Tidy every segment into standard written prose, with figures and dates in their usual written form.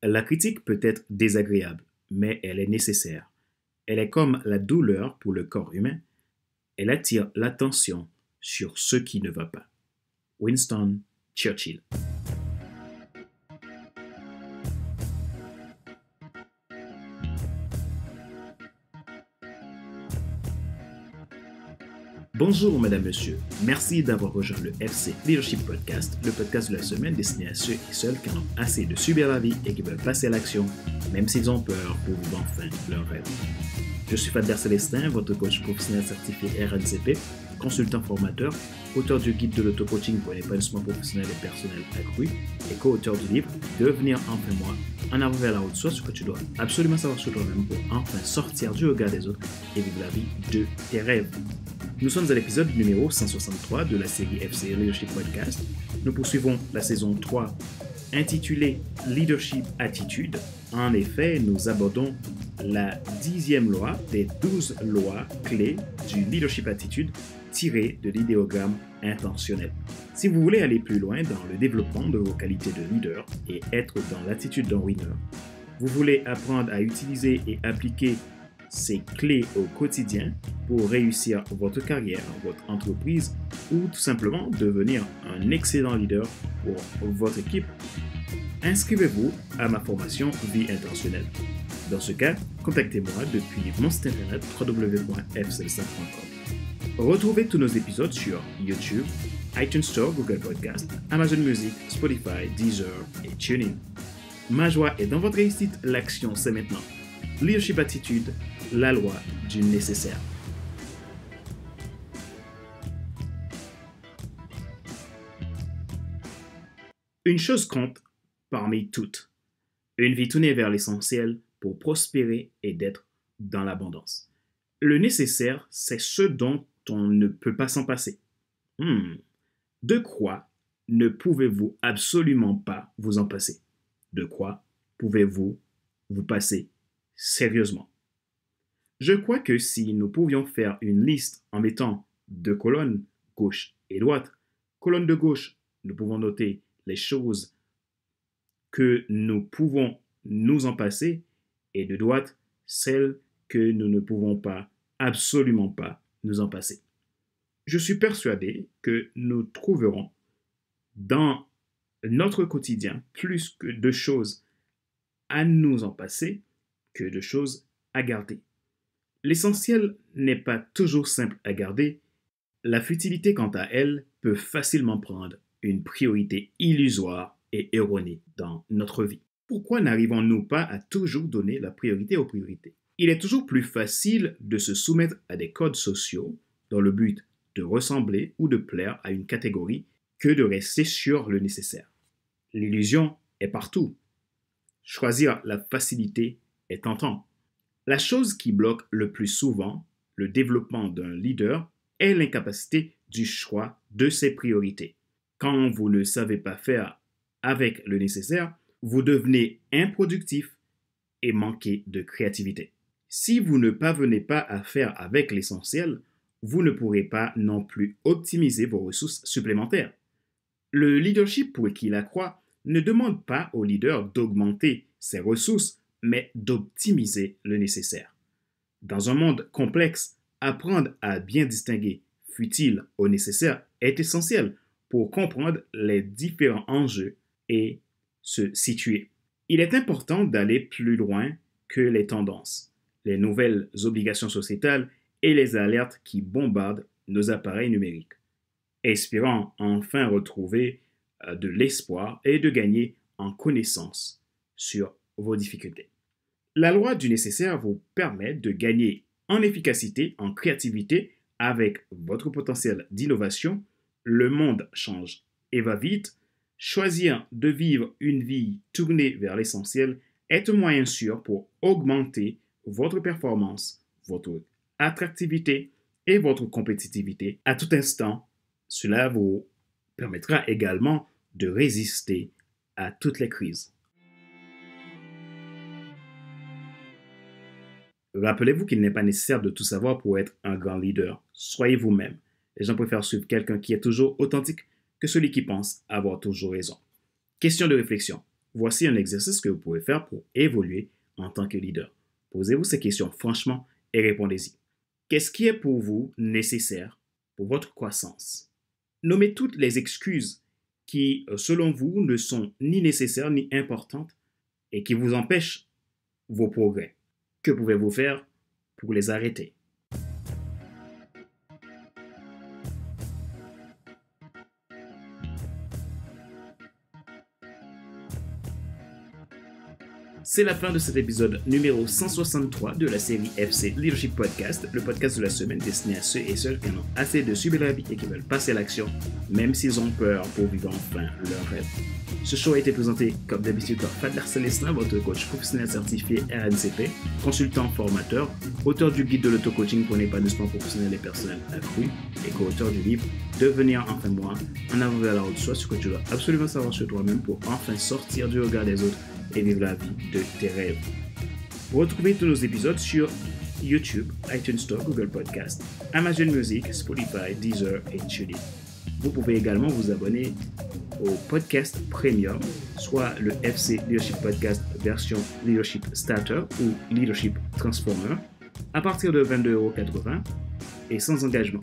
La critique peut être désagréable, mais elle est nécessaire. Elle est comme la douleur pour le corps humain. Elle attire l'attention sur ce qui ne va pas. Winston Churchill. Bonjour, mesdames, messieurs. Merci d'avoir rejoint le FC Leadership Podcast, le podcast de la semaine destiné à ceux et celles qui en ont assez de subir la vie et qui veulent passer à l'action, même s'ils ont peur, pour vivre enfin leur rêve. Je suis Fadler Célestin, votre coach professionnel certifié RNCP, consultant formateur, auteur du guide de l'auto-coaching pour l'épanouissement professionnel et personnel accru et co-auteur du livre « Devenir enfin moi, en avant vers la haute soie, ce que tu dois absolument savoir sur toi-même pour enfin sortir du regard des autres et vivre la vie de tes rêves ». Nous sommes à l'épisode numéro 163 de la série FC Leadership Podcast. Nous poursuivons la saison 3 intitulée Leadership Attitude. En effet, nous abordons la 10e loi des 12 lois clés du Leadership Attitude tirées de l'idéogramme intentionnel. Si vous voulez aller plus loin dans le développement de vos qualités de leader et être dans l'attitude d'un winner, vous voulez apprendre à utiliser et appliquer ces clés au quotidien pour réussir votre carrière, votre entreprise ou tout simplement devenir un excellent leader pour votre équipe, inscrivez-vous à ma formation Vie intentionnelle. Dans ce cas, contactez-moi depuis mon site internet www.fcelsa.com. Retrouvez tous nos épisodes sur YouTube, iTunes Store, Google Podcast, Amazon Music, Spotify, Deezer et TuneIn. Ma joie est dans votre réussite, l'action c'est maintenant. Leadership Attitude, la loi du nécessaire. Une chose compte parmi toutes. Une vie tournée vers l'essentiel pour prospérer et d'être dans l'abondance. Le nécessaire, c'est ce dont on ne peut pas s'en passer. De quoi ne pouvez-vous absolument pas vous en passer? De quoi pouvez-vous vous passer sérieusement? Je crois que si nous pouvions faire une liste en mettant deux colonnes, gauche et droite, colonne de gauche, nous pouvons noter les choses que nous pouvons nous en passer et de droite, celles que nous ne pouvons pas, absolument pas, nous en passer. Je suis persuadé que nous trouverons dans notre quotidien plus que de choses à nous en passer que de choses à garder. L'essentiel n'est pas toujours simple à garder. La futilité, quant à elle, peut facilement prendre une priorité illusoire et erronée dans notre vie. Pourquoi n'arrivons-nous pas à toujours donner la priorité aux priorités? Il est toujours plus facile de se soumettre à des codes sociaux dans le but de ressembler ou de plaire à une catégorie que de rester sur le nécessaire. L'illusion est partout. Choisir la facilité est tentant. La chose qui bloque le plus souvent le développement d'un leader est l'incapacité du choix de ses priorités. Quand vous ne savez pas faire avec le nécessaire, vous devenez improductif et manquez de créativité. Si vous ne parvenez pas à faire avec l'essentiel, vous ne pourrez pas non plus optimiser vos ressources supplémentaires. Le leadership, pour qui la croit, ne demande pas au leader d'augmenter ses ressources, mais d'optimiser le nécessaire. Dans un monde complexe, apprendre à bien distinguer futile au nécessaire est essentiel pour comprendre les différents enjeux et se situer. Il est important d'aller plus loin que les tendances, les nouvelles obligations sociétales et les alertes qui bombardent nos appareils numériques, espérant enfin retrouver de l'espoir et de gagner en connaissance sur vos difficultés. La loi du nécessaire vous permet de gagner en efficacité, en créativité avec votre potentiel d'innovation. Le monde change et va vite. Choisir de vivre une vie tournée vers l'essentiel est un moyen sûr pour augmenter votre performance, votre attractivité et votre compétitivité à tout instant. Cela vous permettra également de résister à toutes les crises. Rappelez-vous qu'il n'est pas nécessaire de tout savoir pour être un grand leader. Soyez vous-même. Les gens préfèrent suivre quelqu'un qui est toujours authentique que celui qui pense avoir toujours raison. Question de réflexion. Voici un exercice que vous pouvez faire pour évoluer en tant que leader. Posez-vous ces questions franchement et répondez-y. Qu'est-ce qui est pour vous nécessaire pour votre croissance? Nommez toutes les excuses qui, selon vous, ne sont ni nécessaires ni importantes et qui vous empêchent vos progrès. Que pouvez-vous faire pour les arrêter? C'est la fin de cet épisode numéro 163 de la série FC Leadership Podcast, le podcast de la semaine destiné à ceux et celles qui en ont assez de subir la vie et qui veulent passer à l'action, même s'ils ont peur pour vivre enfin leur rêve. Ce show a été présenté comme d'habitude par Fadler Célestin, votre coach professionnel certifié RNCP, consultant formateur, auteur du guide de l'auto-coaching pour l'épanouissement professionnel et personnel accru et co-auteur du livre Devenir enfin moi, en avant vers la haute soi, ce que tu dois absolument savoir sur toi-même pour enfin sortir du regard des autres et vivre la vie de tes rêves. Retrouvez tous nos épisodes sur YouTube, iTunes Store, Google Podcast, Amazon Music, Spotify, Deezer et TuneIn. Vous pouvez également vous abonner au podcast Premium, soit le FC Leadership Podcast version Leadership Starter ou Leadership Transformer, à partir de 22,80 € et sans engagement.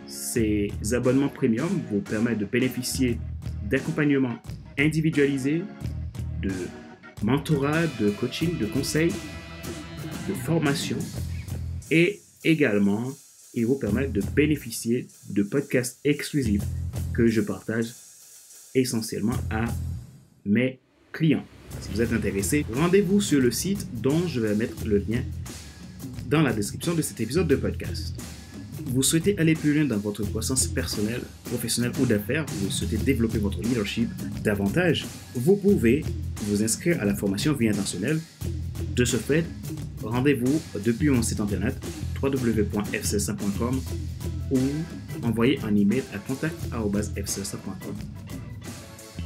Ces abonnements Premium vous permettent de bénéficier d'accompagnement individualisé, de mentorat, de coaching, de conseils, de formation et également ils vous permettent de bénéficier de podcasts exclusifs que je partage essentiellement à mes clients. Si vous êtes intéressé, rendez-vous sur le site dont je vais mettre le lien dans la description de cet épisode de podcast. Vous souhaitez aller plus loin dans votre croissance personnelle, professionnelle ou d'affaires, vous souhaitez développer votre leadership davantage, vous pouvez vous inscrire à la formation Vie intentionnelle. De ce fait, rendez-vous depuis mon site internet www.fcsa.com ou envoyez un email à contact@fcsa.com.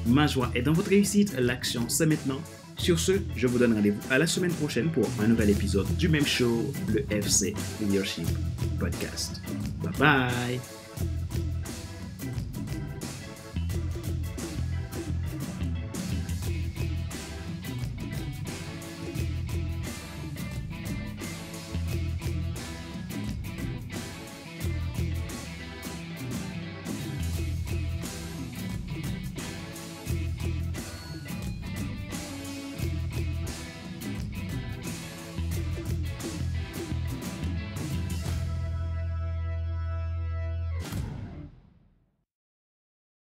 Ma joie est dans votre réussite, l'action c'est maintenant. Sur ce, je vous donne rendez-vous à la semaine prochaine pour un nouvel épisode du même show, le FC Leadership Podcast. Bye bye!